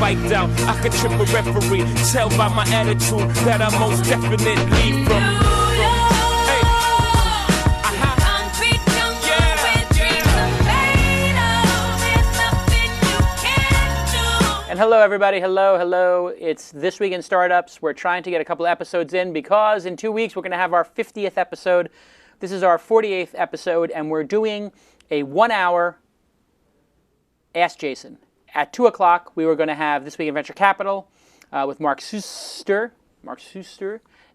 spiked out. I could trip a referee. Tell by my attitude that I'm most definitely from. And hello, everybody. Hello, hello. It's This Week in Startups. We're trying to get a couple of episodes in because in 2 weeks we're going to have our 50th episode. This is our 48th episode, and we're doing a 1-hour Ask Jason. At 2 o'clock, we were going to have This Week in Venture Capital with Mark Suster.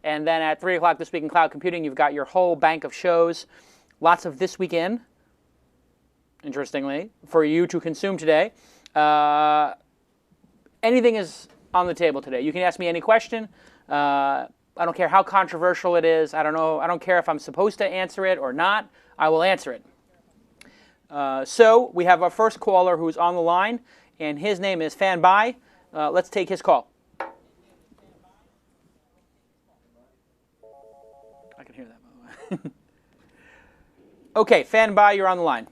And then at 3 o'clock, This Week in Cloud Computing, you've got your whole bank of shows. Lots of This Week In, interestingly, for you to consume today. Anything is on the table today. You can ask me any question. I don't care how controversial it is. I don't know. I don't care if I'm supposed to answer it or not. I will answer it. So we have our first caller who's on the line, and his name is Fan Bai. Let's take his call. I can hear that, by the way. Okay, Fan Bai, you're on the line.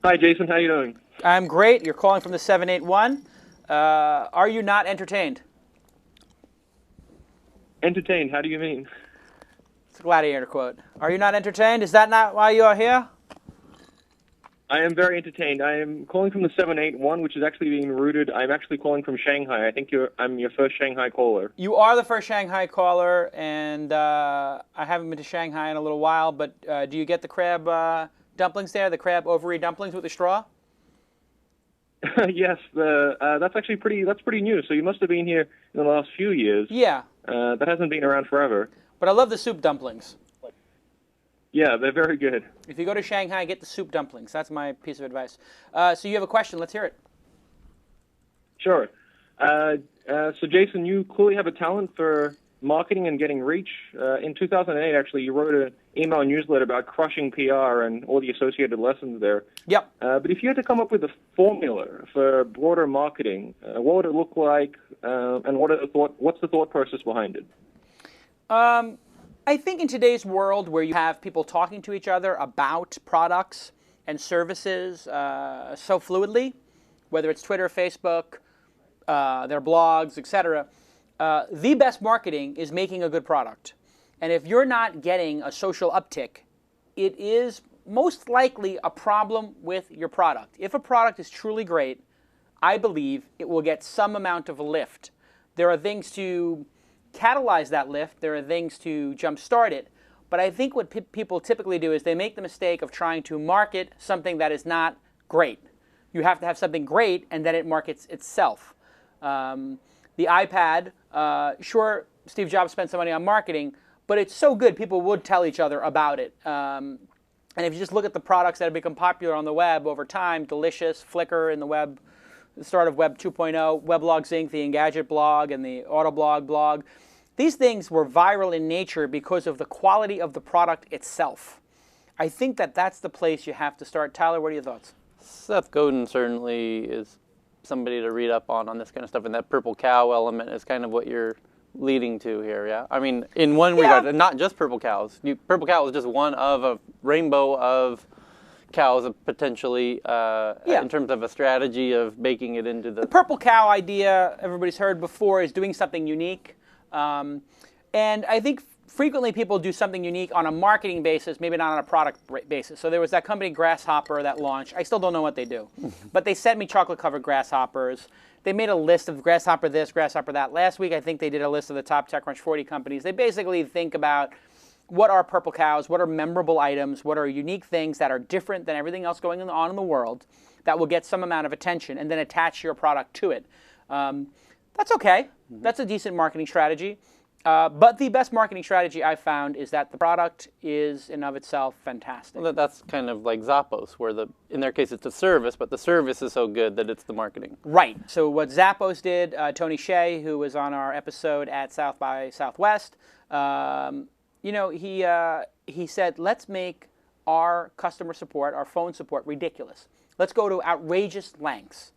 Hi, Jason. How you doing? I'm great. You're calling from the 781. Are you not entertained? Entertained? How do you mean? It's a Gladiator quote. Are you not entertained? Is that not why you are here? I am very entertained. I am calling from the 781, which is actually being routed. I'm actually calling from Shanghai. I think I'm your first Shanghai caller. You are the first Shanghai caller, and I haven't been to Shanghai in a little while, but do you get the crab dumplings there, the crab ovary dumplings with the straw? Yes, that's actually pretty new. So you must have been here in the last few years. Yeah. That hasn't been around forever. But I love the soup dumplings. Yeah, they're very good. If you go to Shanghai, get the soup dumplings. That's my piece of advice. So you have a question. Let's hear it. Sure. So Jason, you clearly have a talent for marketing and getting reach. In 2008, actually, you wrote an email newsletter about crushing PR and all the associated lessons there. Yep. But if you had to come up with a formula for broader marketing, what would it look like, and what's the thought process behind it? I think in today's world where you have people talking to each other about products and services so fluidly, whether it's Twitter, Facebook, their blogs, etc., the best marketing is making a good product. And if you're not getting a social uptick, it is most likely a problem with your product. If a product is truly great, I believe it will get some amount of a lift. There are things to catalyze that lift. There are things to jumpstart it. But I think what people typically do is they make the mistake of trying to market something that is not great. You have to have something great, and then it markets itself. The iPad, sure, Steve Jobs spent some money on marketing, but it's so good, people would tell each other about it. And if you just look at the products that have become popular on the web over time, Delicious, Flickr in the web, the start of Web 2.0, Weblogs Inc., the Engadget blog, and the Autoblog blog, these things were viral in nature because of the quality of the product itself. I think that that's the place you have to start. Tyler, what are your thoughts? Seth Godin certainly is somebody to read up on this kind of stuff, and that purple cow element is kind of what you're leading to here, yeah? I mean, in one regard, and not just purple cows. Purple cow is just one of a rainbow of cows potentially in terms of a strategy of making it into the purple cow idea, everybody's heard before, is doing something unique. And I think frequently people do something unique on a marketing basis, maybe not on a product basis. So there was that company Grasshopper that launched. I still don't know what they do. But they sent me chocolate-covered grasshoppers. They made a list of Grasshopper this, Grasshopper that. Last week, I think they did a list of the top TechCrunch 40 companies. They basically think about what are purple cows, what are memorable items, what are unique things that are different than everything else going on in the world that will get some amount of attention, and then attach your product to it. That's okay. That's a decent marketing strategy. But the best marketing strategy I've found is that the product is, in of itself, fantastic. Well, that's kind of like Zappos, where in their case it's a service, but the service is so good that it's the marketing. Right. So what Zappos did, Tony Hsieh, who was on our episode at South by Southwest, he said, let's make our customer support, our phone support, ridiculous. Let's go to outrageous lengths.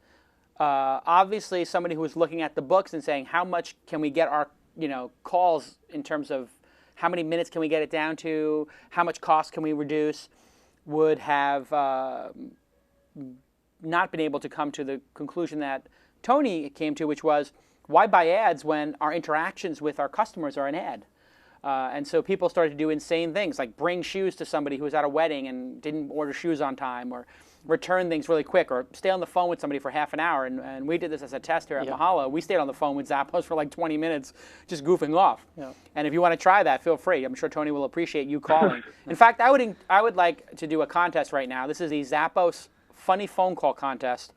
Obviously, somebody who was looking at the books and saying, how much can we get our calls in terms of how many minutes can we get it down to, how much cost can we reduce, would have not been able to come to the conclusion that Tony came to, which was, why buy ads when our interactions with our customers are an ad? And so people started to do insane things like bring shoes to somebody who was at a wedding and didn't order shoes on time, or return things really quick, or stay on the phone with somebody for half an hour. And we did this as a test here at Mahalo. We stayed on the phone with Zappos for like 20 minutes just goofing off. Yeah. And if you want to try that, feel free. I'm sure Tony will appreciate you calling. In fact, I would like to do a contest right now. This is a Zappos funny phone call contest.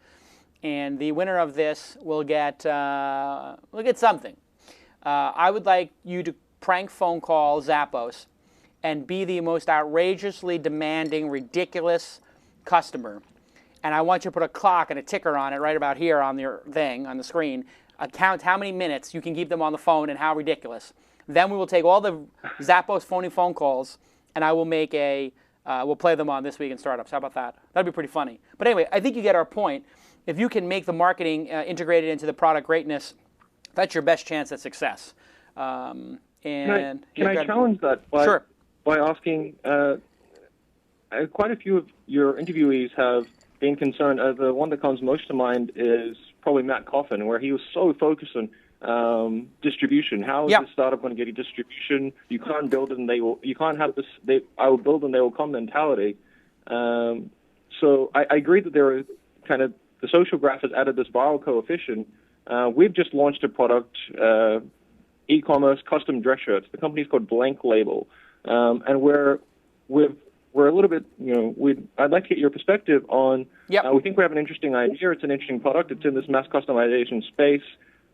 And the winner of this will get something. I would like you to prank phone call Zappos and be the most outrageously demanding, ridiculous customer. And I want you to put a clock and a ticker on it right about here on your thing, on the screen. Count how many minutes you can keep them on the phone and how ridiculous. Then we will take all the Zappos phone calls, and I will make we'll play them on This Week in Startups. How about that? That'd be pretty funny. But anyway, I think you get our point. If you can make the marketing integrated into the product greatness, that's your best chance at success. Can I challenge that by asking, quite a few of your interviewees have been concerned. The one that comes most to mind is probably Matt Coffin, where he was so focused on distribution. How is this startup going to get you distribution? You can't build it and they will. You can't have this. I will build and they will come mentality. So I agree that there are kind of the social graph has added this viral coefficient. We've just launched a product. E-commerce custom dress shirts. The company's called Blank Label, and we're a little bit, I'd like to get your perspective on. We think we have an interesting idea. It's an interesting product. It's in this mass customization space.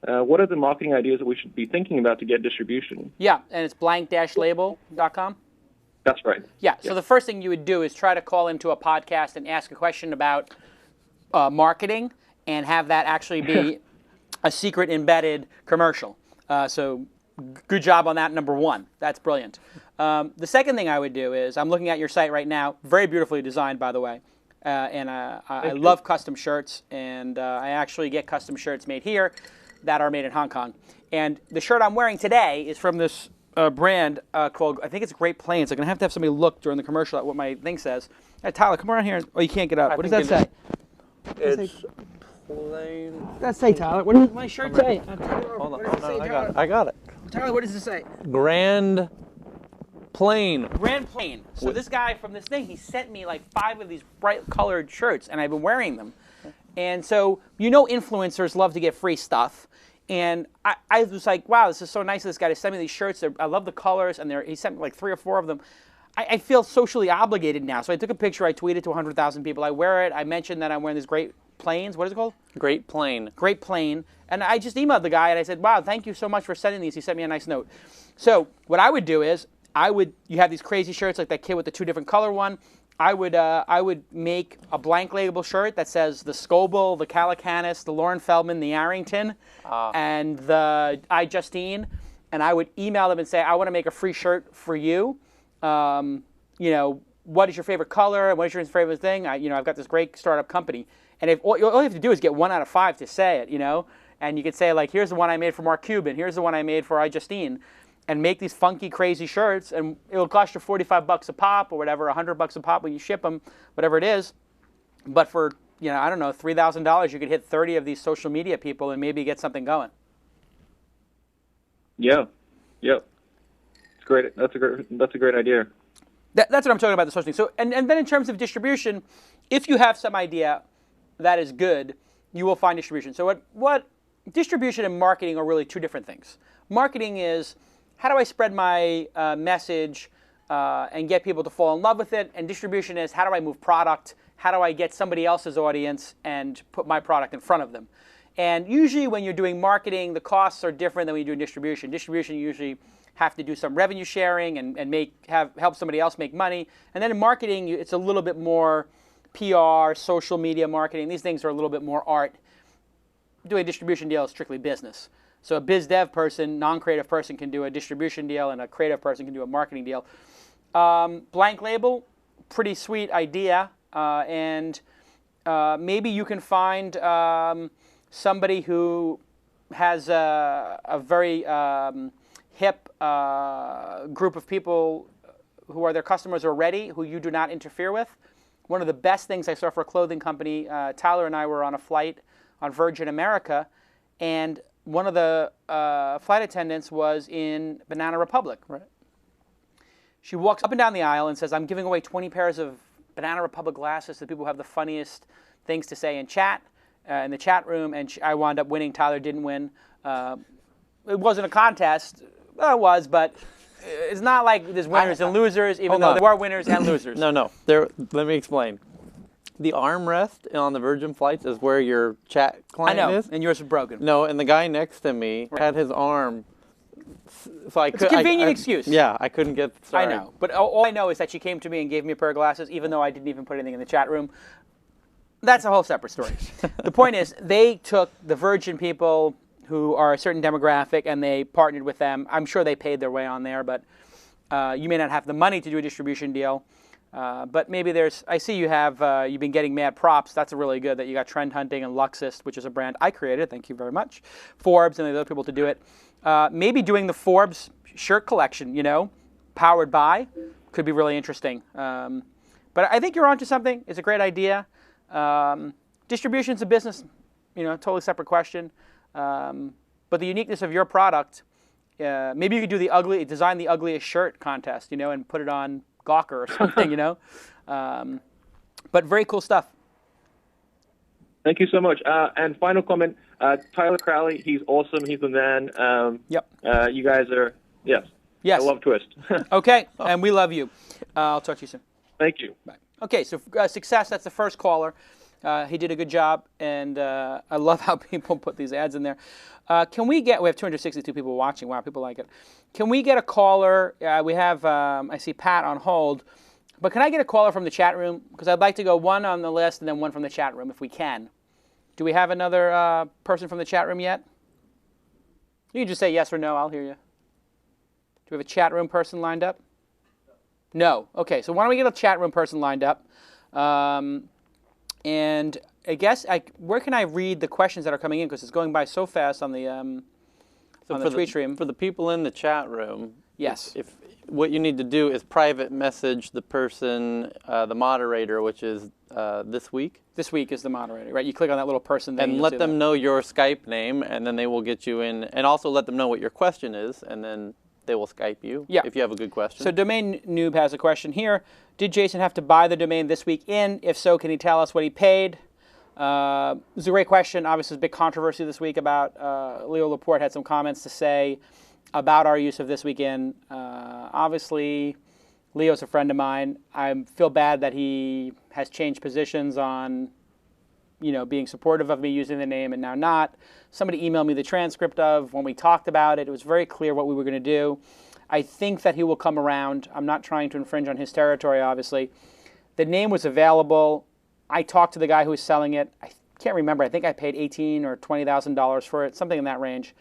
What are the marketing ideas that we should be thinking about to get distribution? Yeah, and it's blank-label.com. That's right. Yeah. So the first thing you would do is try to call into a podcast and ask a question about marketing, and have that actually be a secret embedded commercial. So good job on that, number one. That's brilliant. The second thing I would do is, I'm looking at your site right now, very beautifully designed, by the way. And I love custom shirts, and I actually get custom shirts made here that are made in Hong Kong. And the shirt I'm wearing today is from this brand called, I think it's Great Plains. I'm going to have somebody look during the commercial at what my thing says. Hey, Tyler, come around here. Oh, you can't get up. What does that say? It's plain. What does that say, Tyler? What does my shirt say? Hold on. I got it. Tyler, what does it say? Grand Plain. Grand Plain. So this guy from this thing, he sent me like 5 of these bright colored shirts, and I've been wearing them. And so, influencers love to get free stuff. And I was like, wow, this is so nice of this guy to send me these shirts. I love the colors, and he sent me like 3 or 4 of them. I feel socially obligated now. So I took a picture, I tweeted to 100,000 people. I wear it. I mentioned that I'm wearing this Great Plains. What is it called? Great Plain. Great Plain. And I just emailed the guy, and I said, wow, thank you so much for sending these. He sent me a nice note. So what I would do is, you have these crazy shirts like that kid with the 2 different color one. I would make a Blank Label shirt that says the Scoble, the Calacanis, the Lauren Feldman, the Arrington, and the iJustine. And I would email them and say, I want to make a free shirt for you. What is your favorite color? And what is your favorite thing? I've got this great startup company. And if all you have to do is get 1 out of 5 to say it, and you could say, like, here's the one I made for Mark Cuban, here's the one I made for iJustine, and make these funky, crazy shirts, and it'll cost you $45 a pop or whatever, $100 a pop when you ship them, whatever it is. But for, I don't know, $3,000, you could hit 30 of these social media people and maybe get something going. Yeah. It's great. That's a great idea. That's what I'm talking about, the social thing. So, and then in terms of distribution, if you have some idea that is good, you will find distribution. So what distribution and marketing are really 2 different things. Marketing is, how do I spread my message and get people to fall in love with it? And distribution is, how do I move product? How do I get somebody else's audience and put my product in front of them? And usually when you're doing marketing, the costs are different than when you're doing distribution. Distribution, you usually have to do some revenue sharing and help somebody else make money. And then in marketing, it's a little bit more PR, social media marketing. These things are a little bit more art. Doing a distribution deal is strictly business. So a biz dev person, non-creative person can do a distribution deal, and a creative person can do a marketing deal. Blank Label, pretty sweet idea. And maybe you can find somebody who has a very hip group of people who are their customers already, who you do not interfere with. one of the best things I saw for a clothing company, Tyler and I were on a flight on Virgin America, and one of the flight attendants was in Banana Republic. Right. She walks up and down the aisle and says, I'm giving away 20 pairs of Banana Republic glasses to people who have the funniest things to say in chat, in the chat room, and I wound up winning. Tyler didn't win. It wasn't a contest. Well, it was, but it's not like there's winners and losers, even though there are winners and losers. No. Let me explain. The armrest on the Virgin flights is where your chat client is. And yours was broken. No, and the guy next to me had his arm. So It's a convenient excuse. Yeah, I couldn't get started. I know, but all I know is that she came to me and gave me a pair of glasses, even though I didn't even put anything in the chat room. That's a whole separate story. The point is, they took the Virgin people who are a certain demographic and they partnered with them. I'm sure they paid their way on there, but you may not have the money to do a distribution deal. But maybe there's, I see you have, you've been getting mad props. That's really good that you got Trend Hunting and Luxist, which is a brand I created. Thank you very much. Forbes and the other people to do it. Maybe doing the Forbes shirt collection, powered by, could be really interesting. But I think you're onto something. It's a great idea. Distribution's a business, totally separate question. But the uniqueness of your product, maybe you could do design the ugliest shirt contest, and put it on Gawker or something, But very cool stuff. Thank you so much. And final comment, Tyler Crowley, he's awesome. He's the man. Yep. You guys are, yes. Yes. I love Twist. Okay, and we love you. I'll talk to you soon. Thank you. Bye. Okay, so Success, that's the first caller. He did a good job, and I love how people put these ads in there. We have 262 people watching. Wow, people like it. Can we get a caller? We have, I see Pat on hold, but can I get a caller from the chat room? Because I'd like to go one on the list and then one from the chat room if we can. Do we have another person from the chat room yet? You can just say yes or no, I'll hear you. Do we have a chat room person lined up? No. Okay, so why don't we get a chat room person lined up? And I guess, where can I read the questions that are coming in? Because it's going by so fast on the tweet stream. For the people in the chat room, yes. If what you need to do is private message the person, the moderator, which is this week. This week is the moderator, right? You click on that little person thing. And let them know your Skype name, and then they will get you in. And also let them know what your question is, and then they will Skype you if you have a good question. So Domain Noob has a question here. Did Jason have to buy the domain this week in? If so, can he tell us what he paid? It's a great question. Obviously, there's a big controversy this week about Leo Laporte had some comments to say about our use of This Week In. Obviously, Leo's a friend of mine. I feel bad that he has changed positions on, being supportive of me using the name and now not. Somebody emailed me the transcript of when we talked about it. It was very clear what we were going to do. I think that he will come around. I'm not trying to infringe on his territory, obviously. The name was available. I talked to the guy who was selling it. I can't remember. I think I paid $18,000 or $20,000 for it, something in that range.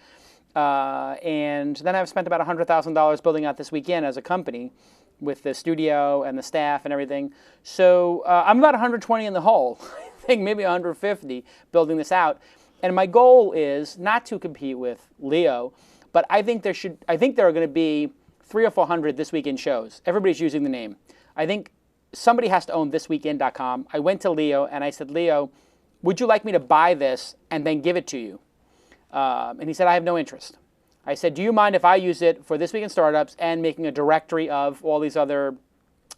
And then I've spent about $100,000 building out This Week In as a company with the studio and the staff and everything. So I'm about 120 in the hole. I think maybe 150 building this out. And my goal is not to compete with Leo, but I think there are going to be 300 or 400 This Week In shows. Everybody's using the name. I think somebody has to own thisweekin.com. I went to Leo and I said, Leo, would you like me to buy this and then give it to you? And he said, I have no interest. I said, do you mind if I use it for This Week in Startups and making a directory of all these other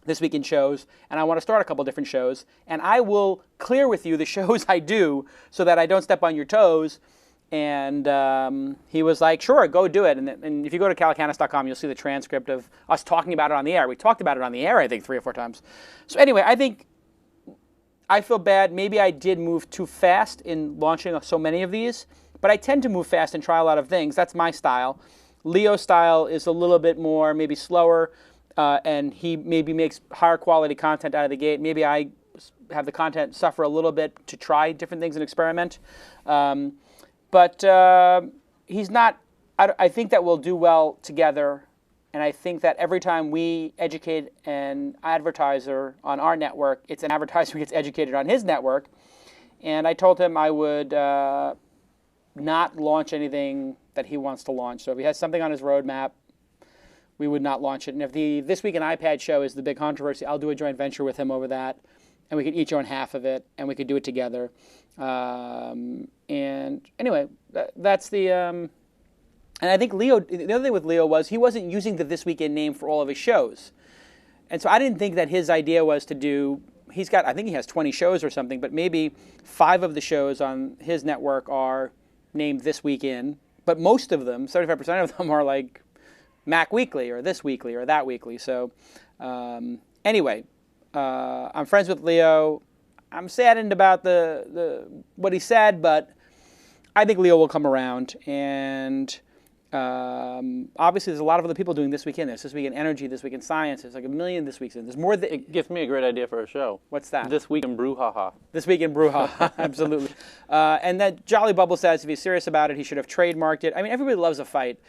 This Week In shows? And I want to start a couple different shows. And I will clear with you the shows I do so that I don't step on your toes. And he was like, sure, go do it. And if you go to calacanis.com, you'll see the transcript of us talking about it on the air. We talked about it on the air, I think, 3 or 4 times. So anyway, I feel bad. Maybe I did move too fast in launching so many of these. But I tend to move fast and try a lot of things. That's my style. Leo's style is a little bit more, maybe slower, and he maybe makes higher quality content out of the gate. Maybe I have the content suffer a little bit to try different things and experiment. But he's not, I think that we'll do well together. And I think that every time we educate an advertiser on our network, it's an advertiser who gets educated on his network. And I told him I would not launch anything that he wants to launch. So if he has something on his roadmap, we would not launch it. And if the This Week in iPad show is the big controversy, I'll do a joint venture with him over that. and we could each own half of it, and we could do it together. And anyway, that's the. And I think Leo. The other thing with Leo was he wasn't using the This Weekend name for all of his shows, and so I didn't think that his idea was to do. He's got. I think he has 20 shows or something, but maybe 5 of the shows on his network are named This Weekend. But most of them, 75% of them, are like Mac Weekly or This Weekly or That Weekly. So anyway, I'm friends with Leo. I'm saddened about the what he said, but I think Leo will come around. And obviously, there's a lot of other people doing This Weekend. There's This Week in Energy, This Week in Science. There's like a million This Weeks. There's more. It gives me a great idea for a show. What's that? This Week in Brouhaha. This Week in Brouhaha, absolutely. And that Jolly Bubble says if he's serious about it, he should have trademarked it. I mean, everybody loves a fight.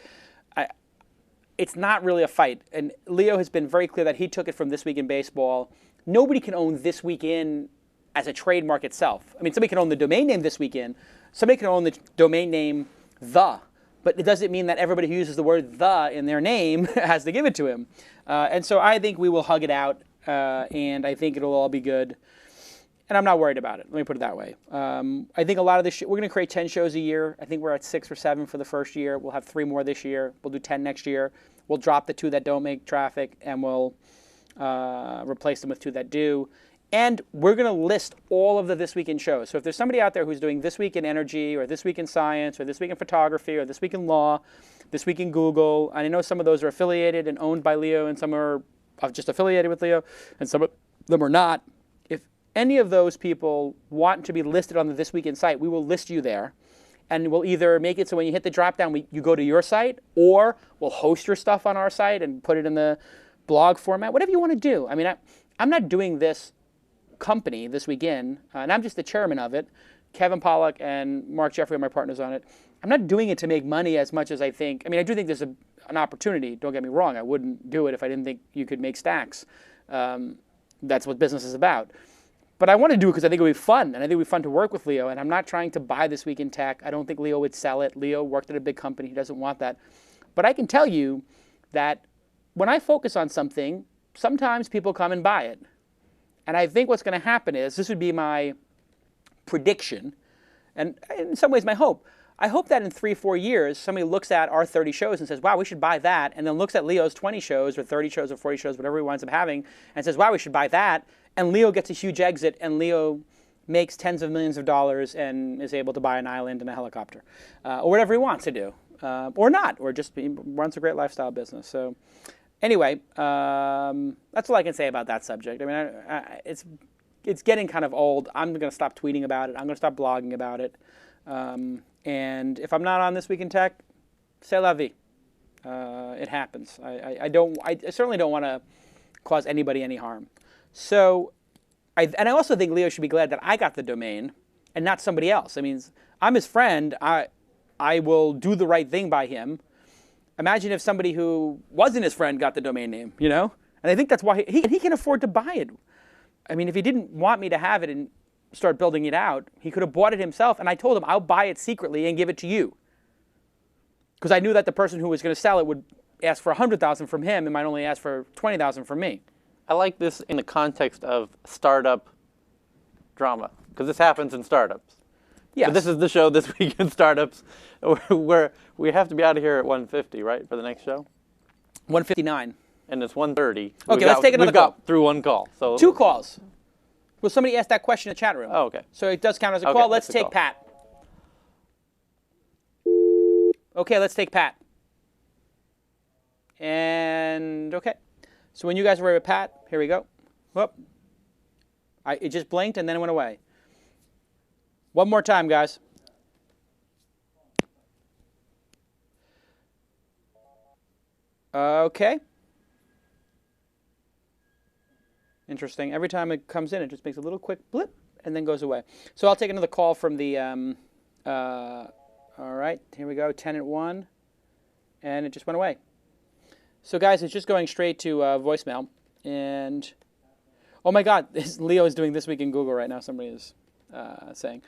It's not really a fight. And Leo has been very clear that he took it from This Week in Baseball. Nobody can own This Week in as a trademark itself. I mean, somebody can own the domain name This Week in. Somebody can own the domain name The. But it doesn't mean that everybody who uses the word the in their name has to give it to him. And so I think we will hug it out, and I think it'll all be good. And I'm not worried about it. Let me put it that way. I think a lot of this, we're going to create 10 shows a year. I think we're at 6 or 7 for the first year. We'll have 3 more this year. We'll do 10 next year. We'll drop the 2 that don't make traffic, and we'll replace them with 2 that do. And we're going to list all of the This Week in shows. So if there's somebody out there who's doing This Week in Energy, or This Week in Science, or This Week in Photography, or This Week in Law, This Week in Google, and I know some of those are affiliated and owned by Leo, and some are just affiliated with Leo, and some of them are not. If any of those people want to be listed on the This Week in site, we will list you there. And we'll either make it so when you hit the drop down, you go to your site, or we'll host your stuff on our site and put it in the blog format, whatever you want to do. I mean, I'm not doing this company This Weekend, and I'm just the chairman of it. Kevin Pollak and Mark Jeffrey are my partners on it. I'm not doing it to make money as much as I think. I mean, I do think there's an opportunity. Don't get me wrong. I wouldn't do it if I didn't think you could make stacks. That's what business is about. But I want to do it because I think it would be fun, and I think it would be fun to work with Leo. And I'm not trying to buy This Week in Tech. I don't think Leo would sell it. Leo worked at a big company. He doesn't want that. But I can tell you that when I focus on something, sometimes people come and buy it. And I think what's going to happen is, this would be my prediction, and in some ways my hope. I hope that in 3-4 years, somebody looks at our 30 shows and says, wow, we should buy that, and then looks at Leo's 20 shows or 30 shows or 40 shows, whatever he winds up having, and says, wow, we should buy that, and Leo gets a huge exit, and Leo makes tens of millions of dollars and is able to buy an island and a helicopter, or whatever he wants to do, or not, or just runs a great lifestyle business. So anyway, that's all I can say about that subject. I mean, it's getting kind of old. I'm going to stop tweeting about it. I'm going to stop blogging about it. And if I'm not on This Week in Tech, c'est la vie. It happens. I certainly don't want to cause anybody any harm. So, I also think Leo should be glad that I got the domain and not somebody else. I mean, I'm his friend. I will do the right thing by him. Imagine if somebody who wasn't his friend got the domain name, you know? And I think that's why he can afford to buy it. I mean, if he didn't want me to have it and start building it out, he could have bought it himself. And I told him, I'll buy it secretly and give it to you. Because I knew that the person who was going to sell it would ask for $100,000 from him and might only ask for $20,000 from me. I like this in the context of startup drama, because this happens in startups. Yes. But this is the show This Week in Startups, where we have to be out of here at 1:50, right, for the next show? 1:59. And it's 1:30. Okay, let's take another call. We've got through one call. So 2 calls. Well, somebody asked that question in the chat room. Oh, okay. So it does count as a Okay, call. Let's that's a take call. Pat. Okay, let's take Pat. And okay. So when you guys are ready with Pat, here we go. Whoop. It just blinked and then it went away. One more time, guys. Okay. Interesting. Every time it comes in, it just makes a little quick blip and then goes away. So I'll take another call from the, all right, here we go, 10 at 1, and it just went away. So guys, it's just going straight to voicemail, and oh my God, Leo is doing This Week in Google right now, somebody is saying.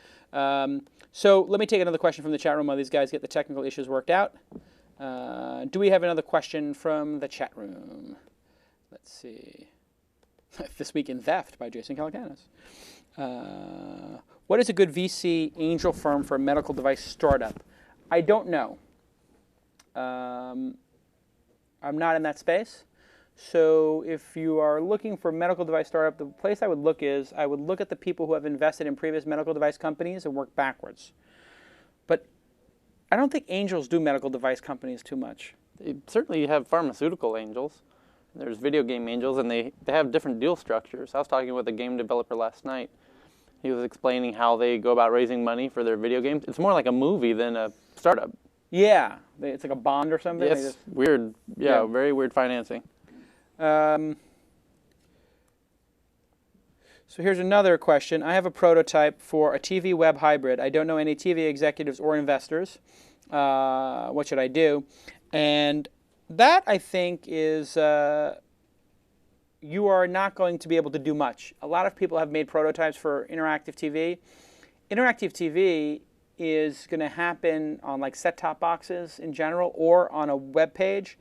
So let me take another question from the chat room while these guys get the technical issues worked out. Do we have another question from the chat room? Let's see. This Week in Theft by Jason Calacanis. What is a good VC angel firm for a medical device startup? I don't know. I'm not in that space. So if you are looking for a medical device startup, the place I would look at the people who have invested in previous medical device companies and work backwards. But I don't think angels do medical device companies too much. They certainly have pharmaceutical angels. There's video game angels, and they have different deal structures. I was talking with a game developer last night. He was explaining how they go about raising money for their video games. It's more like a movie than a startup. Yeah, it's like a bond or something. It's weird. Yeah, very weird financing. So here's another question. I have a prototype for a TV web hybrid. I don't know any TV executives or investors. What should I do? And that, I think, is you are not going to be able to do much. A lot of people have made prototypes for interactive TV. Interactive TV is going to happen on like set-top boxes in general or on a web page.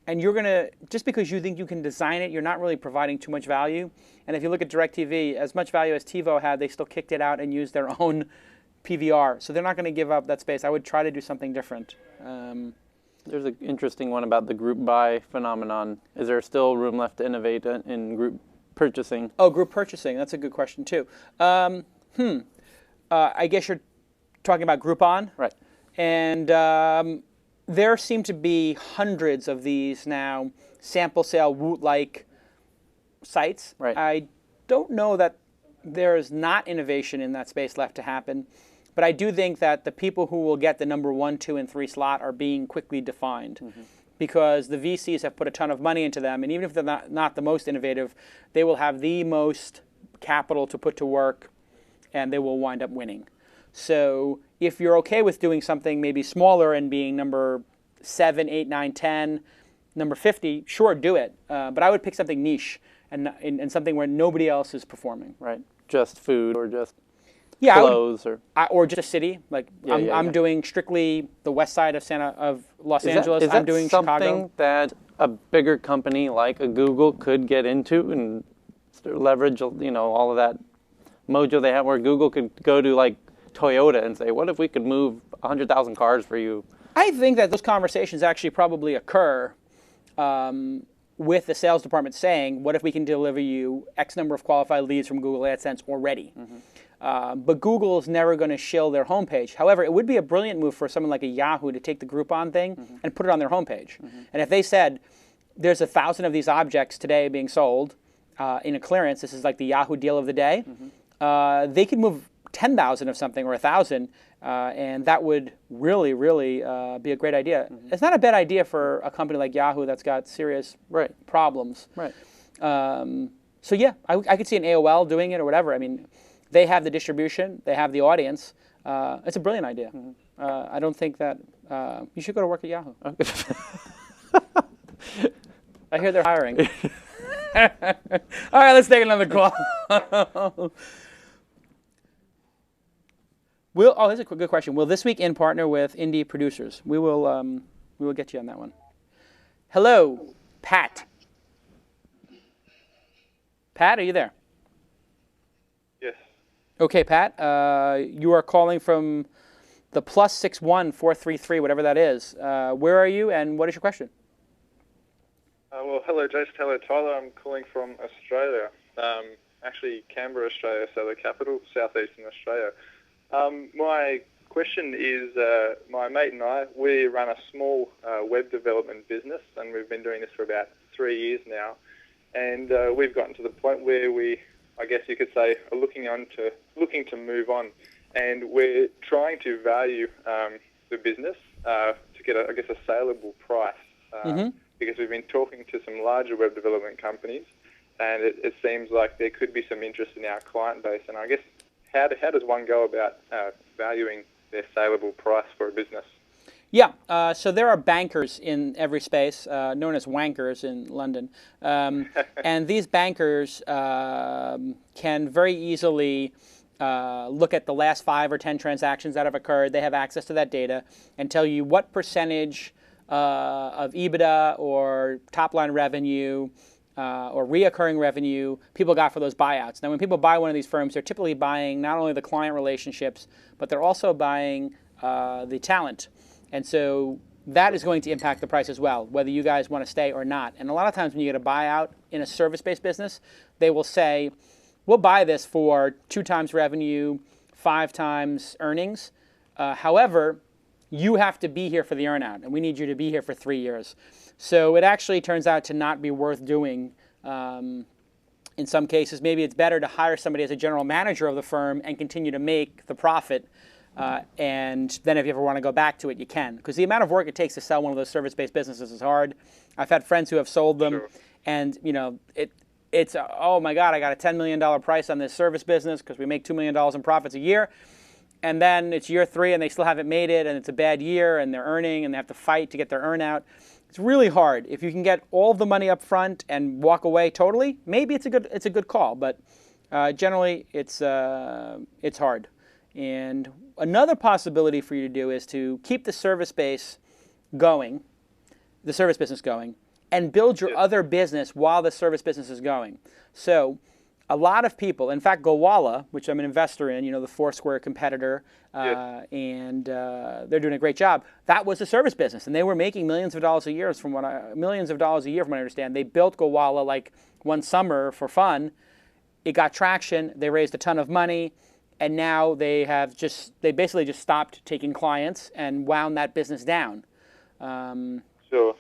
And you're going to, just because you think you can design it, you're not really providing too much value. And if you look at DirecTV, as much value as TiVo had, they still kicked it out and used their own PVR. So they're not going to give up that space. I would try to do something different. There's an interesting one about the group buy phenomenon. Is there still room left to innovate in group purchasing? Oh, group purchasing. That's a good question, too. I guess you're talking about Groupon. Right. And there seem to be hundreds of these now sample sale Woot-like sites. Right. I don't know that there is not innovation in that space left to happen, but I do think that the people who will get the number 1, 2, and 3 slot are being quickly defined because the VCs have put a ton of money into them, and even if they're not the most innovative, they will have the most capital to put to work, and they will wind up winning. So if you're okay with doing something maybe smaller and being number 7, 8, 9, 10, number 50, sure, do it. But I would pick something niche and something where nobody else is performing. Right. Just food or just clothes or just a city. Like I'm doing strictly the west side of Los Angeles. Is I'm doing that something Chicago. that a bigger company like a Google could get into and leverage, all of that mojo they have, where Google could go to like Toyota and say, what if we could move 100,000 cars for you? I think that those conversations actually probably occur with the sales department saying, what if we can deliver you X number of qualified leads from Google AdSense already? But Google is never going to shill their homepage. However, it would be a brilliant move for someone like a Yahoo to take the Groupon thing and put it on their homepage. And if they said, there's 1,000 of these objects today being sold in a clearance, this is like the Yahoo deal of the day, they could move 10,000 of something or 1,000, and that would really, really be a great idea. It's not a bad idea for a company like Yahoo that's got serious problems. Right. So yeah, I could see an AOL doing it or whatever. I mean, they have the distribution, they have the audience. It's a brilliant idea. I don't think that you should go to work at Yahoo. I hear they're hiring. All right, let's take another call. Here's a good question. Will This Week In partner with indie producers? We will get you on that one. Hello, Pat. Pat, are you there? Yes. Okay, Pat. You are calling from the +61 433, whatever that is. Where are you, and what is your question? Well, hello, Jason. Hello, Tyler. I'm calling from Australia. Actually, Canberra, Australia, so the capital, southeastern Australia. My question is, my mate and I, we run a small web development business, and we've been doing this for about 3 years now. And we've gotten to the point where we, I guess you could say, are looking to move on. And we're trying to value the business to get, a saleable price. Because we've been talking to some larger web development companies, and it seems like there could be some interest in our client base. And I guess, how does one go about valuing their saleable price for a business? Yeah, so there are bankers in every space, known as wankers in London. And these bankers can very easily look at the last 5 or 10 transactions that have occurred. They have access to that data and tell you what percentage of EBITDA or top-line revenue or reoccurring revenue people got for those buyouts. Now, when people buy one of these firms, they're typically buying not only the client relationships, but they're also buying the talent. And so that is going to impact the price as well, whether you guys want to stay or not. And a lot of times when you get a buyout in a service-based business, they will say, we'll buy this for 2 times revenue, 5 times earnings. However, you have to be here for the earnout, and we need you to be here for 3 years. So it actually turns out to not be worth doing. In some cases, maybe it's better to hire somebody as a general manager of the firm and continue to make the profit. And then if you ever want to go back to it, you can. Because the amount of work it takes to sell one of those service-based businesses is hard. I've had friends who have sold them, and it's oh my God, I got a $10 million price on this service business because we make $2 million in profits a year. And then it's year 3 and they still haven't made it, and it's a bad year, and they're earning, and they have to fight to get their earnout. It's really hard. If you can get all of the money up front and walk away totally, maybe it's a good call. But generally, it's hard. And another possibility for you to do is to keep the service business going, and build your other business while the service business is going. So a lot of people, in fact, Gowalla, which I'm an investor in, the Foursquare competitor, and they're doing a great job. That was a service business, and they were making millions of dollars a year from what I understand. They built Gowalla like one summer for fun. It got traction. They raised a ton of money, and now they basically just stopped taking clients and wound that business down. Sure.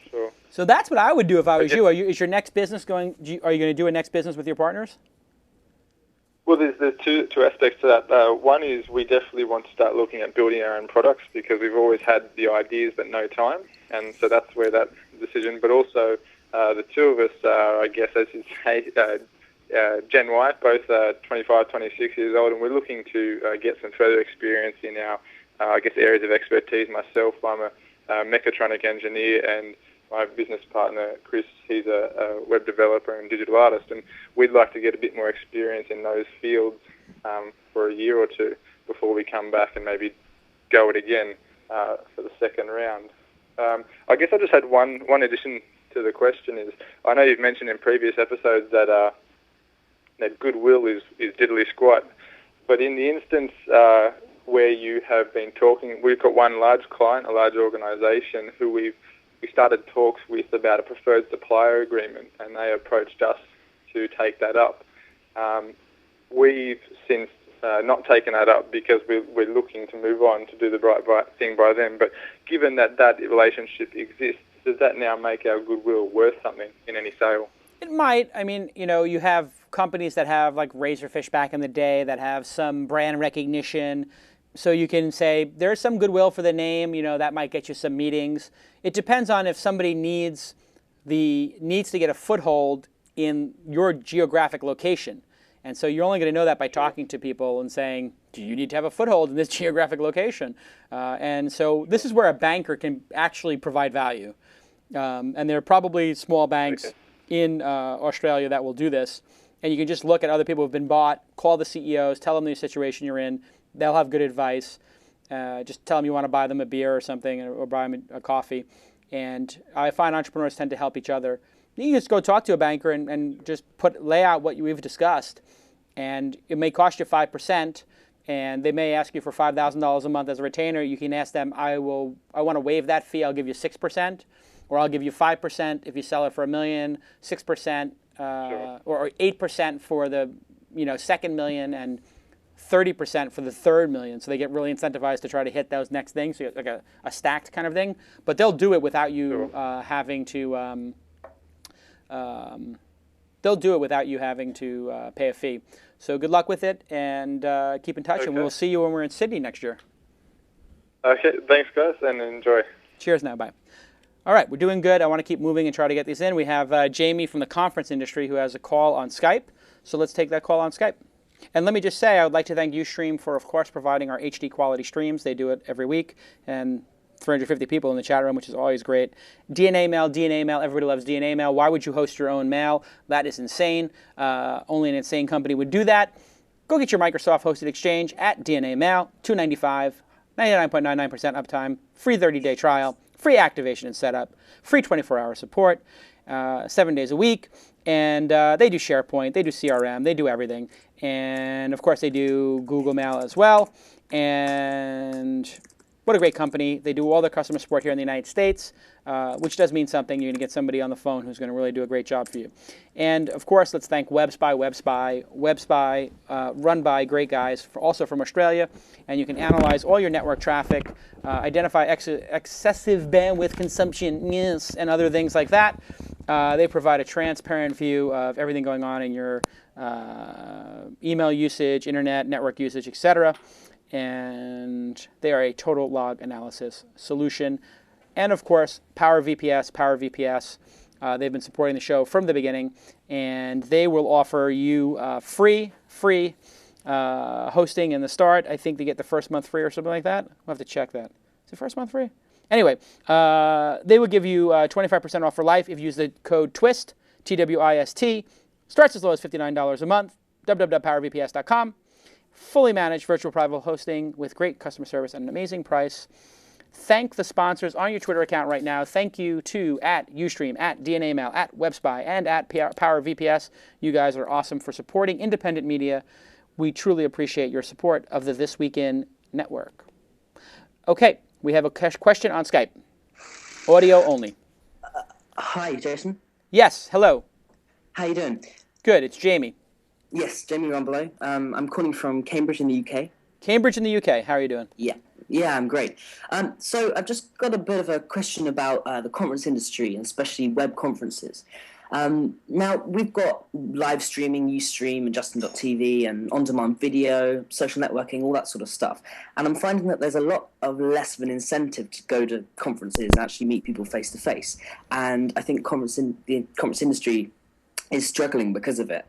So that's what I would do if I was you. Is your next business are you going to do a next business with your partners? Well, there's two aspects to that. One is we definitely want to start looking at building our own products because we've always had the ideas but no time, and so that's where that decision. But also, the two of us are, I guess, as you say, Gen Y, both 25, 26 years old, and we're looking to get some further experience in our, areas of expertise. Myself, I'm a mechatronic engineer, and my business partner, Chris, he's a web developer and digital artist, and we'd like to get a bit more experience in those fields for a year or two before we come back and maybe go it again for the second round. I guess I just had one addition to the question is, I know you've mentioned in previous episodes that goodwill is diddly squat, but in the instance where you have been talking, we've got one large client, a large organisation, who we started talks with about a preferred supplier agreement, and they approached us to take that up. We've since not taken that up because we're looking to move on to do the right thing by them. But given that relationship exists, does that now make our goodwill worth something in any sale? It might. I mean, you have companies that have like Razorfish back in the day that have some brand recognition. So you can say there's some goodwill for the name, that might get you some meetings. It depends on if somebody needs to get a foothold in your geographic location. And so you're only going to know that by talking to people and saying, do you need to have a foothold in this geographic location? And so this is where a banker can actually provide value. And there are probably small banks in Australia that will do this. And you can just look at other people who have been bought, call the CEOs, tell them the situation you're in. They'll have good advice. Just tell them you want to buy them a beer or something, or buy them a coffee. And I find entrepreneurs tend to help each other. You can just go talk to a banker and just lay out what we've discussed. And it may cost you 5%, and they may ask you for $5,000 a month as a retainer. You can ask them, I want to waive that fee. I'll give you 6%, or I'll give you 5% if you sell it for $1 million, 6%, or 8% for the second million, and 30% for the third million. So they get really incentivized to try to hit those next things, so like a stacked kind of thing. But they'll do it without you having to. They'll do it without you having to pay a fee. So good luck with it, and keep in touch. And we'll see you when we're in Sydney next year. Okay, thanks guys, and enjoy. Cheers now, bye. All right, we're doing good. I want to keep moving and try to get these in. We have Jamie from the conference industry who has a call on Skype. So let's take that call on Skype. And let me just say, I would like to thank Ustream for, of course, providing our HD quality streams. They do it every week, and 350 people in the chat room, which is always great. DNA Mail, everybody loves DNA Mail. Why would you host your own mail? That is insane. Only an insane company would do that. Go get your Microsoft hosted exchange at DNA Mail, $295, 99.99% uptime, free 30-day trial, free activation and setup, free 24-hour support, 7 days a week. And they do SharePoint, they do CRM, they do everything. And of course they do Google Mail as well. And what a great company. They do all their customer support here in the United States, which does mean something. You're going to get somebody on the phone who's going to really do a great job for you. And of course, let's thank WebSpy, run by great guys, also from Australia. And you can analyze all your network traffic, identify excessive bandwidth consumption, yes, and other things like that. They provide a transparent view of everything going on in your email usage, internet, network usage, etc. And they are a total log analysis solution. And of course, Power VPS. They've been supporting the show from the beginning, and they will offer you free hosting in the start. I think they get the first month free or something like that. We'll have to check that. Is the first month free? Anyway, they will give you 25% off for life if you use the code TWIST, TWIST. Starts as low as $59 a month, www.powervps.com. Fully managed virtual private hosting with great customer service and an amazing price. Thank the sponsors on your Twitter account right now. Thank you to @Ustream, @DNAMail, @WebSpy, and @PowerVPS. You guys are awesome for supporting independent media. We truly appreciate your support of the This Week In network. Okay, we have a question on Skype. Audio only. Hi, Jason. Yes, hello. How you doing? Good, it's Jamie. Yes, Jamie Rumbelow. I'm calling from Cambridge in the UK. Cambridge in the UK, how are you doing? Yeah, I'm great. So I've just got a bit of a question about the conference industry, and especially web conferences. Now, we've got live streaming, Ustream, and Justin.tv, and on-demand video, social networking, all that sort of stuff. And I'm finding that there's a lot of less of an incentive to go to conferences and actually meet people face-to-face. And I think the conference industry is struggling because of it.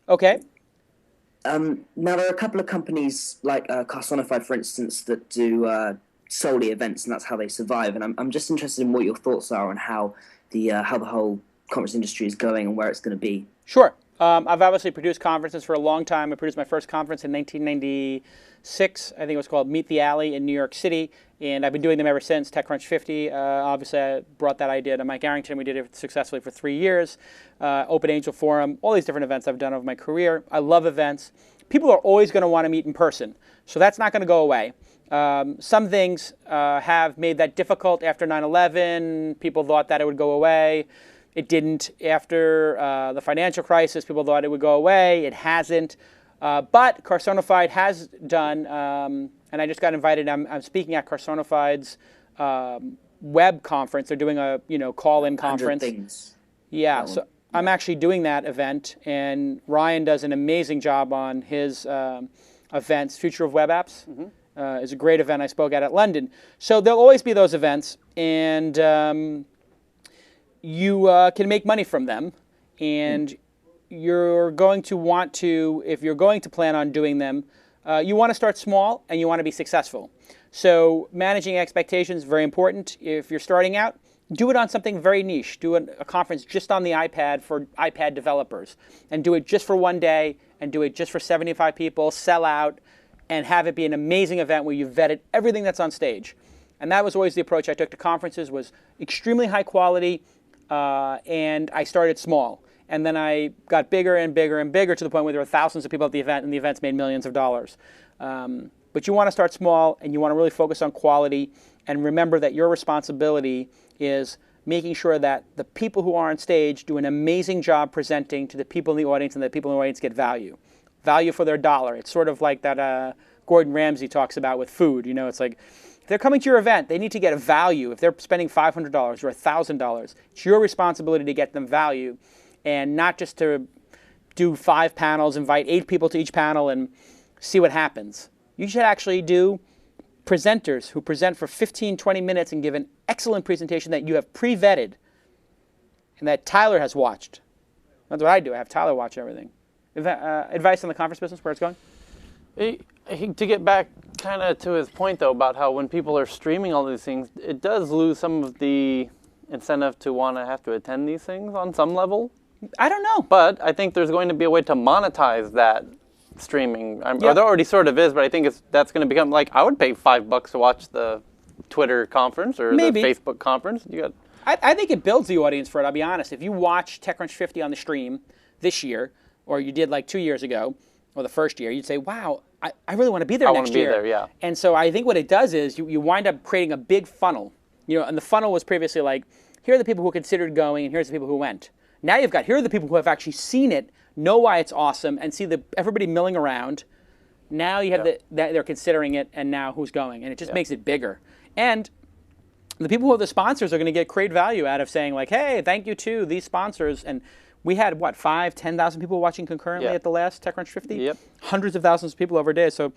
Okay. Now, there are a couple of companies like Carsonify, for instance, that do solely events, and that's how they survive. And I'm just interested in what your thoughts are on how the whole conference industry is going and where it's going to be. Sure. I've obviously produced conferences for a long time. I produced my first conference in 1996. I think it was called Meet the Alley in New York City, and I've been doing them ever since. TechCrunch 50. Obviously, I brought that idea to Mike Arrington. We did it successfully for 3 years. Open Angel Forum, all these different events I've done over my career. I love events. People are always going to want to meet in person, so that's not going to go away. Some things have made that difficult after 9/11. People thought that it would go away. It didn't. After the financial crisis, people thought it would go away. It hasn't. But Carsonified has done, and I just got invited. I'm speaking at Carsonified's web conference. They're doing a call-in conference. 100 things. Yeah, so I'm actually doing that event, and Ryan does an amazing job on his events. Future of Web Apps is a great event I spoke at London. So there'll always be those events, and you can make money from them, and you're going to want to, if you're going to plan on doing them, you want to start small and you want to be successful. So managing expectations is very important. If you're starting out, do it on something very niche. Do a conference just on the iPad for iPad developers, and do it just for one day, and do it just for 75 people, sell out, and have it be an amazing event where you've vetted everything that's on stage. And that was always the approach I took to conferences, was extremely high quality, and I started small. And then I got bigger and bigger and bigger to the point where there were thousands of people at the event, and the events made millions of dollars. But you want to start small, and you want to really focus on quality, and remember that your responsibility is making sure that the people who are on stage do an amazing job presenting to the people in the audience, and that people in the audience get value for their dollar. It's sort of like that Gordon Ramsay talks about with food. It's like, if they're coming to your event, they need to get a value. If they're spending $500 or $1,000, it's your responsibility to get them value, and not just to do 5 panels, invite 8 people to each panel, and see what happens. You should actually do presenters who present for 15, 20 minutes and give an excellent presentation that you have pre-vetted and that Tyler has watched. That's what I do. I have Tyler watch everything. Advice on the conference business, where it's going? To get back kind of to his point, though, about how when people are streaming all these things, it does lose some of the incentive to want to have to attend these things on some level. I don't know. But I think there's going to be a way to monetize that streaming. Or there already sort of is, but I think that's going to become, like, I would pay $5 to watch the Twitter conference or Maybe. the Facebook conference. I think it builds the audience for it, I'll be honest. If you watch TechCrunch 50 on the stream this year, or you did like 2 years ago, or the first year, you'd say, wow, I really want to be there next year. I want to be there, yeah. And so I think what it does is you wind up creating a big funnel. And the funnel was previously like, here are the people who considered going, and here's the people who went. Now you've got, here are the people who have actually seen it, know why it's awesome, and see everybody milling around. Now you have that they're considering it, and now who's going, and it just makes it bigger. And the people who are the sponsors are going to get great value out of saying like, hey, thank you to these sponsors. And we had, 10,000 people watching concurrently at the last TechCrunch 50? Yep. Hundreds of thousands of people over a day. So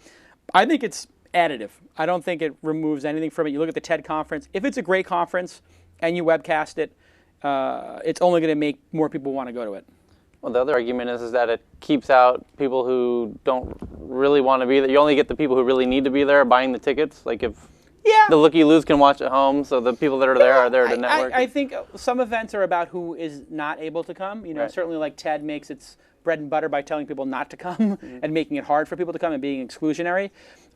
I think it's additive. I don't think it removes anything from it. You look at the TED conference. If it's a great conference and you webcast it, it's only going to make more people want to go to it. Well, the other argument is that it keeps out people who don't really want to be there. You only get the people who really need to be there buying the tickets. Like if the looky-loos can watch at home, so the people that are there are there to network. I think some events are about who is not able to come. Certainly like TED makes its bread and butter by telling people not to come and making it hard for people to come and being exclusionary.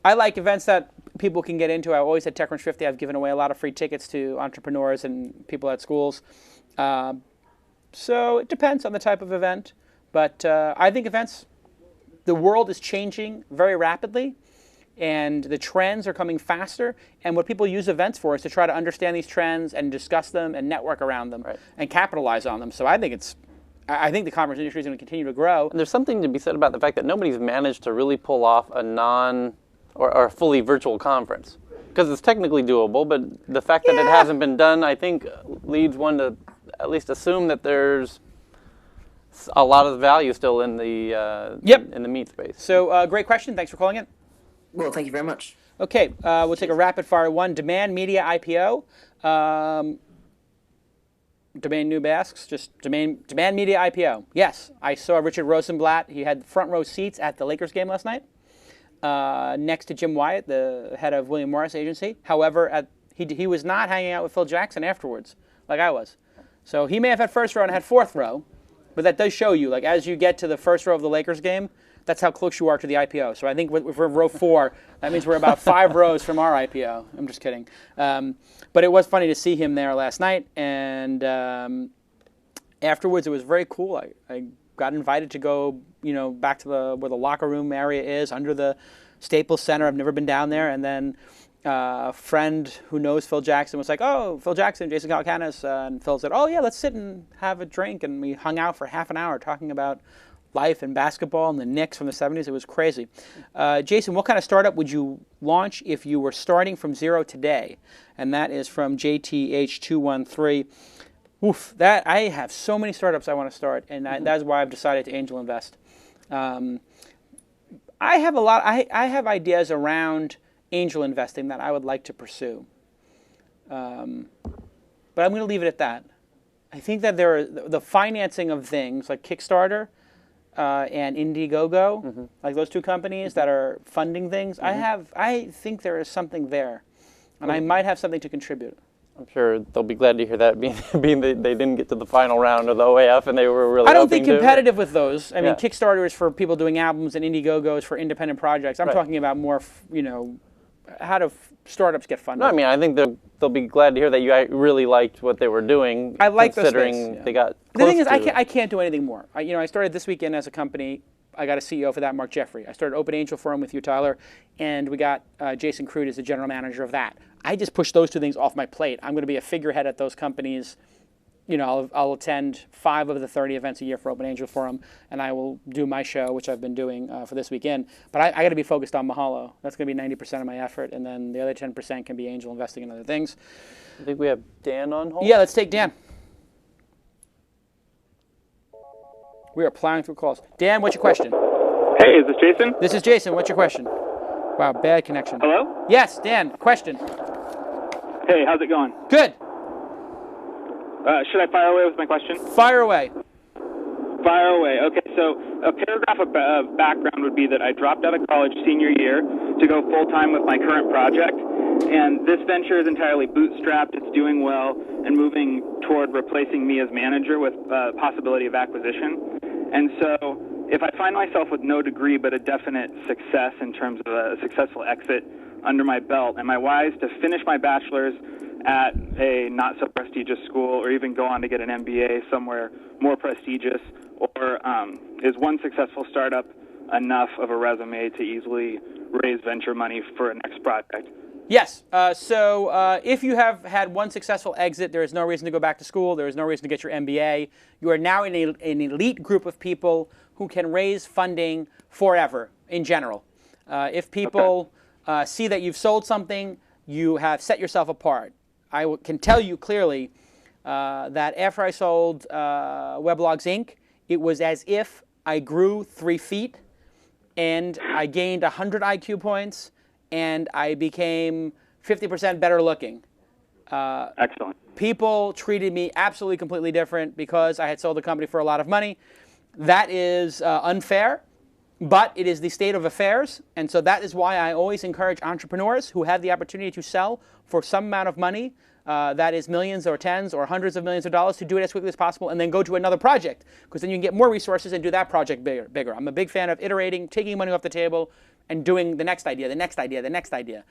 I like events that people can get into. I always at TechCrunch 50, I've given away a lot of free tickets to entrepreneurs and people at schools. So it depends on the type of event. But I think the world is changing very rapidly, and the trends are coming faster. And what people use events for is to try to understand these trends and discuss them and network around them and capitalize on them. So I think the conference industry is going to continue to grow. And there's something to be said about the fact that nobody's managed to really pull off a or a fully virtual conference. Because it's technically doable, but the fact that it hasn't been done, I think, leads one to at least assume that there's a lot of value still in the in the meat space. So great question. Thanks for calling in. Well, thank you very much. Okay, we'll take a rapid fire one. Demand Media IPO. Domain Noob asks, just Demand Media IPO. Yes, I saw Richard Rosenblatt. He had front row seats at the Lakers game last night, next to Jim Wyatt, the head of William Morris Agency. However, he was not hanging out with Phil Jackson afterwards, like I was. So he may have had first row and had fourth row, but that does show you, like as you get to the first row of the Lakers game, that's how close you are to the IPO. So I think if we're row 4, that means we're about 5 rows from our IPO. I'm just kidding. But it was funny to see him there last night. And afterwards, it was very cool. I got invited to go, back to where the locker room area is, under the Staples Center. I've never been down there. And then a friend who knows Phil Jackson was like, oh, Phil Jackson, Jason Calacanis. And Phil said, oh, yeah, let's sit and have a drink. And we hung out for half an hour talking about life and basketball and the Knicks from the 70s. It was crazy. Jason, what kind of startup would you launch if you were starting from zero today? And that is from JTH213. Oof, I have so many startups I want to start, and that's why I've decided to angel invest. I have ideas around angel investing that I would like to pursue. But I'm going to leave it at that. I think that there are the financing of things like Kickstarter and Indiegogo, like those two companies that are funding things. I think there is something there, and I might have something to contribute. I'm sure they'll be glad to hear that, being that they didn't get to the final round of the OAF and they were really. I don't think competitive with those. I mean, Kickstarter is for people doing albums, and Indiegogo is for independent projects. I'm talking about more, how do startups get funded? No, I mean, I think they'll be glad to hear that you really liked what they were doing. I like considering they got. The thing is, I can't do anything more. I started this weekend as a company. I got a CEO for that, Mark Jeffrey. I started Open Angel Forum with you, Tyler, and we got Jason Crude as the general manager of that. I just pushed those two things off my plate. I'm going to be a figurehead at those companies. I'll attend 5 of the 30 events a year for Open Angel Forum, and I will do my show, which I've been doing for this weekend. But I got to be focused on Mahalo. That's going to be 90% of my effort, and then the other 10% can be angel investing in other things. I think we have Dan on hold. Yeah, let's take Dan. We are plowing through calls. Dan, what's your question? Hey, is this Jason? This is Jason. What's your question? Wow, bad connection. Hello? Yes, Dan, question. Hey, how's it going? Good. Should I fire away with my question? Fire away. Fire away. Okay, so a paragraph of background would be that I dropped out of college senior year to go full-time with my current project, and this venture is entirely bootstrapped. It's doing well and moving toward replacing me as manager with possibility of acquisition. And so if I find myself with no degree but a definite success in terms of a successful exit under my belt, am I wise to finish my bachelor's, at a not so prestigious school, or even go on to get an MBA somewhere more prestigious? Or is one successful startup enough of a resume to easily raise venture money for a next project? Yes. So if you have had one successful exit, there is no reason to go back to school. There is no reason to get your MBA. You are now in an elite group of people who can raise funding forever in general. If people see that you've sold something, you have set yourself apart. I can tell you clearly that after I sold Weblogs Inc., it was as if I grew 3 feet and I gained 100 IQ points and I became 50% better looking. Excellent. People treated me absolutely completely different because I had sold the company for a lot of money. That is unfair, but it is the state of affairs. And so that is why I always encourage entrepreneurs who have the opportunity to sell for some amount of money, that is millions or tens or hundreds of millions of dollars, to do it as quickly as possible and then go to another project, because then you can get more resources and do that project bigger. I'm a big fan of iterating, taking money off the table, and doing the next idea, the next idea, the next idea.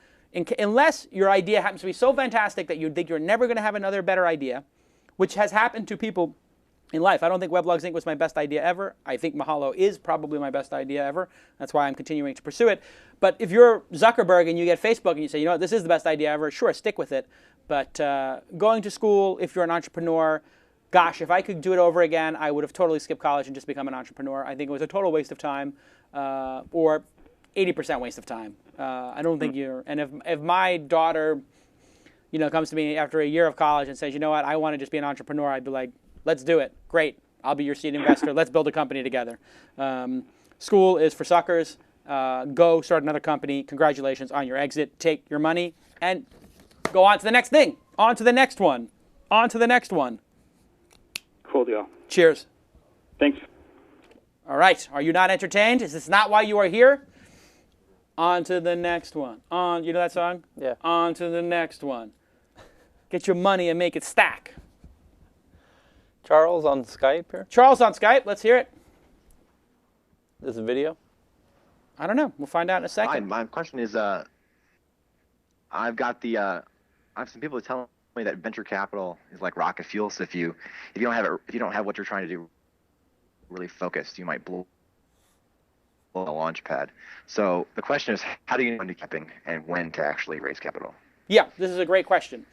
Unless your idea happens to be so fantastic that you think you're never going to have another better idea, which has happened to people in life. I don't think Weblogs Inc. was my best idea ever. I think Mahalo is probably my best idea ever. That's why I'm continuing to pursue it. But if you're Zuckerberg and you get Facebook and you say, you know what, this is the best idea ever, sure, stick with it. But going to school, if you're an entrepreneur, gosh, if I could do it over again, I would have totally skipped college and just become an entrepreneur. I think it was a total waste of time, or 80% waste of time. I don't think you're, and if my daughter, comes to me after a year of college and says, you know what, I want to just be an entrepreneur, I'd be like, let's do it. Great. I'll be your seed investor. Let's build a company together. School is for suckers. Go start another company. Congratulations on your exit. Take your money and go on to the next thing. On to the next one. On to the next one. Cool deal. Cheers. Thanks. All right. Are you not entertained? Is this not why you are here? On to the next one. On. You know that song? Yeah. On to the next one. Get your money and make it stack. Charles on Skype here? Charles on Skype. Let's hear it. This is a video? I don't know. We'll find out in a second. Hi, my question is, I've got the, I have some people telling me that venture capital is like rocket fuel. So if you don't have what you're trying to do really focused, you might blow a launch pad. So the question is, how do you know when to capping and when to actually raise capital? Yeah, this is a great question.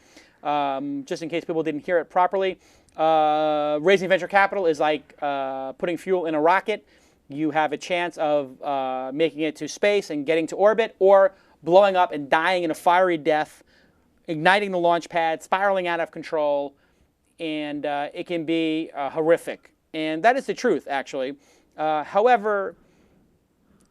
Just in case people didn't hear it properly, raising venture capital is like putting fuel in a rocket. You have a chance of making it to space and getting to orbit, or blowing up and dying in a fiery death, igniting the launch pad, spiraling out of control, and it can be horrific. And that is the truth, actually. However,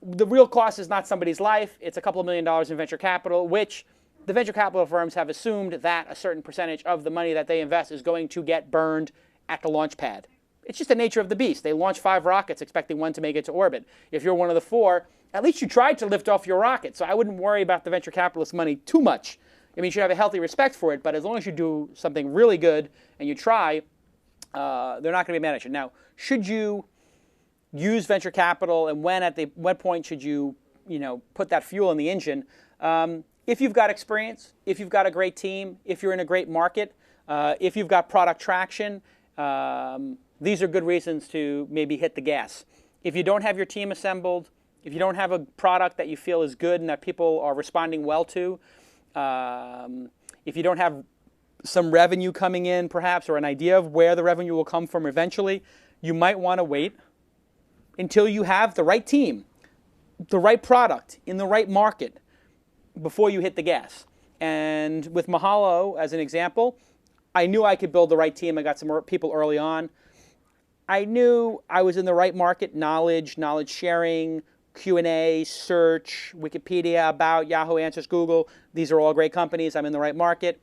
the real cost is not somebody's life. It's a couple of $1 million in venture capital, which the venture capital firms have assumed that a certain percentage of the money that they invest is going to get burned at the launch pad. It's just the nature of the beast. They launch 5 rockets expecting one to make it to orbit. If you're one of the 4, at least you tried to lift off your rocket. So I wouldn't worry about the venture capitalist money too much. I mean, you should have a healthy respect for it, but as long as you do something really good and you try, they're not going to be mad at you. Now, should you use venture capital, and what point should you, put that fuel in the engine? If you've got experience, if you've got a great team, if you're in a great market, if you've got product traction, these are good reasons to maybe hit the gas. If you don't have your team assembled, if you don't have a product that you feel is good and that people are responding well to, if you don't have some revenue coming in perhaps, or an idea of where the revenue will come from eventually, you might want to wait until you have the right team, the right product in the right market before you hit the gas. And with Mahalo, as an example, I knew I could build the right team. I got some people early on. I knew I was in the right market, knowledge sharing, Q&A, search, Wikipedia, About, Yahoo Answers, Google. These are all great companies. I'm in the right market.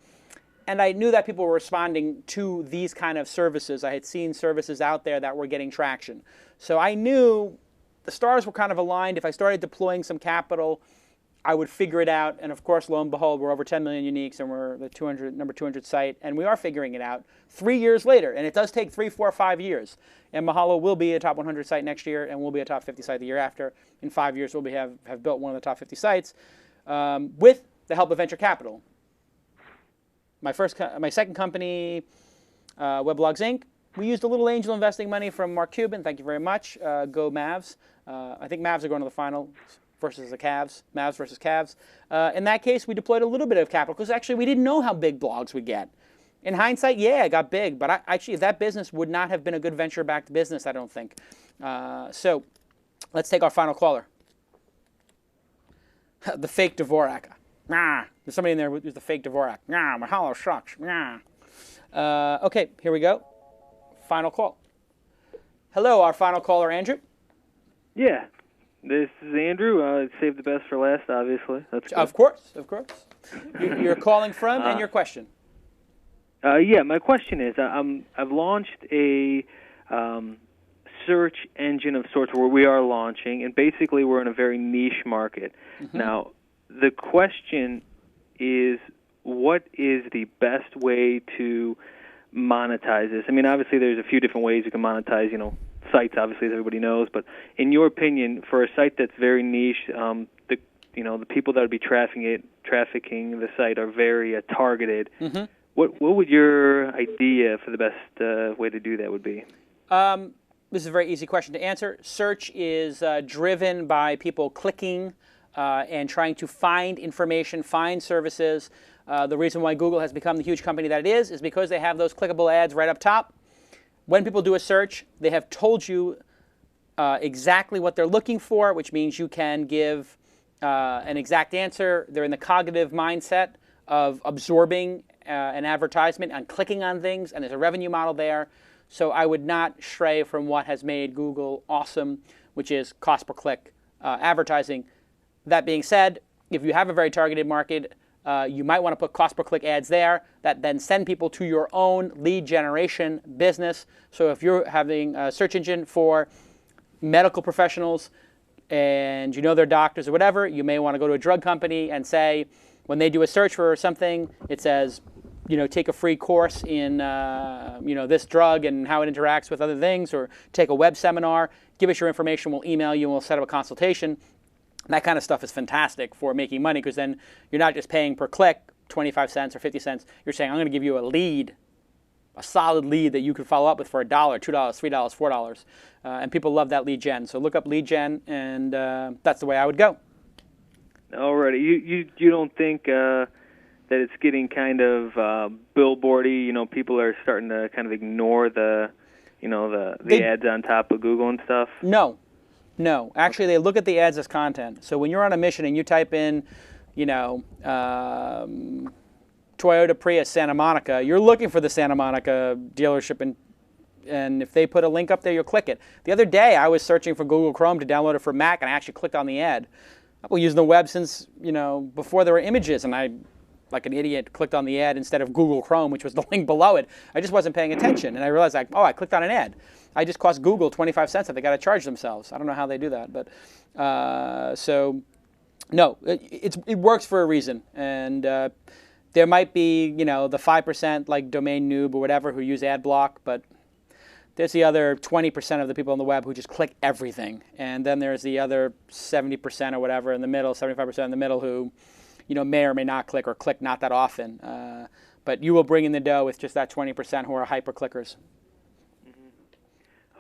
And I knew that people were responding to these kind of services. I had seen services out there that were getting traction. So I knew the stars were kind of aligned. If I started deploying some capital, I would figure it out. And of course, lo and behold, we're over 10 million uniques and we're the number 200 site. And we are figuring it out 3 years later. And it does take 3, 4, 5 years. And Mahalo will be a top 100 site next year, and we'll be a top 50 site the year after. In 5 years, we'll have built one of the top 50 sites with the help of venture capital. my second company, Weblogs Inc., we used a little angel investing money from Mark Cuban. Thank you very much. Go Mavs. I think Mavs are going to the final versus the Cavs. Mavs versus Cavs. In that case, we deployed a little bit of capital because actually we didn't know how big blogs would get. In hindsight, yeah, it got big, but actually that business would not have been a good venture-backed business, I don't think. So let's take our final caller. The fake Dvorak. Nah. There's somebody in there who's the fake Dvorak. Nah, my hollow shucks. Nah. Okay, here we go. Final call. Hello, our final caller, Andrew. Yeah, this is Andrew. Save the best for last, obviously. That's good. Of course. You're calling from, and your question. Yeah, my question is, I've launched a search engine of sorts where we are launching, and basically we're in a very niche market. Mm-hmm. Now, the question is, what is the best way to monetize this? I mean, obviously there's a few different ways you can monetize, sites, obviously, as everybody knows, but in your opinion, for a site that's very niche, the people that would be trafficking the site are very targeted. Mm-hmm. What would your idea for the best way to do that would be? This is a very easy question to answer. Search is driven by people clicking and trying to find information, find services. The reason why Google has become the huge company that it is because they have those clickable ads right up top. When people do a search, they have told you exactly what they're looking for, which means you can give an exact answer. They're in the cognitive mindset of absorbing an advertisement and clicking on things, and there's a revenue model there. So I would not stray from what has made Google awesome, which is cost per click advertising. That being said, if you have a very targeted market, you might want to put cost per click ads there that then send people to your own lead generation business. So if you're having a search engine for medical professionals and you know they're doctors or whatever, you may want to go to a drug company and say, when they do a search for something, it says, take a free course in, this drug and how it interacts with other things, or take a web seminar, give us your information, we'll email you, and we'll set up a consultation. That kind of stuff is fantastic for making money because then you're not just paying per click 25 cents or 50 cents. You're saying, I'm going to give you a lead, a solid lead that you can follow up with for $1, $2, $3, $4. And people love that lead gen. So look up lead gen, and that's the way I would go. Alrighty. You don't think that it's getting kind of billboardy? People are starting to kind of ignore the ads on top of Google and stuff? No, actually, they look at the ads as content. So when you're on a mission and you type in, Toyota Prius Santa Monica, you're looking for the Santa Monica dealership, and if they put a link up there, you'll click it. The other day, I was searching for Google Chrome to download it for Mac, and I actually clicked on the ad. I've been using the web since, before there were images, and I, like an idiot, clicked on the ad instead of Google Chrome, which was the link below it. I just wasn't paying attention, and I realized, I clicked on an ad. I just cost Google 25 cents that they got to charge themselves. I don't know how they do that, but no, it works for a reason, and there might be the 5% like domain noob or whatever who use ad block, but there's the other 20% of the people on the web who just click everything, and then there's the other 70% or whatever in the middle, 75% in the middle who may or may not click or click not that often, but you will bring in the dough with just that 20% who are hyper clickers.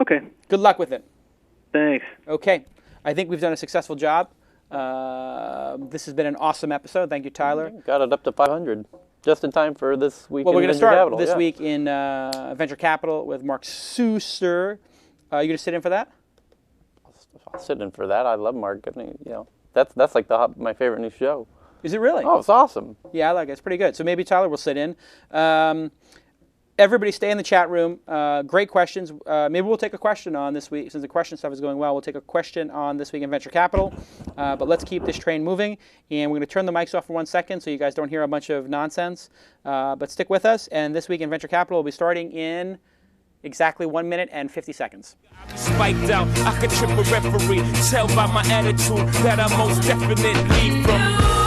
Okay. Good luck with it. Thanks. Okay. I think we've done a successful job. This has been an awesome episode. Thank you, Tyler. Got it up to 500, just in time for this week. Well, we're going to start this week in Venture Capital with Mark Suster. You going to sit in for that? I'll sit in for that. I love Mark. That's like my favorite new show. Is it really? Oh, it's awesome. Yeah, I like it. It's pretty good. So maybe Tyler will sit in. Everybody stay in the chat room. Great questions. Maybe we'll take a question on this week. Since the question stuff is going well, we'll take a question on this week in Venture Capital. But let's keep this train moving. And we're going to turn the mics off for 1 second so you guys don't hear a bunch of nonsense. But stick with us. And this week in Venture Capital will be starting in exactly 1 minute and 50 seconds. Spiked out, I could trip a referee. Tell by my attitude that I most definitely from.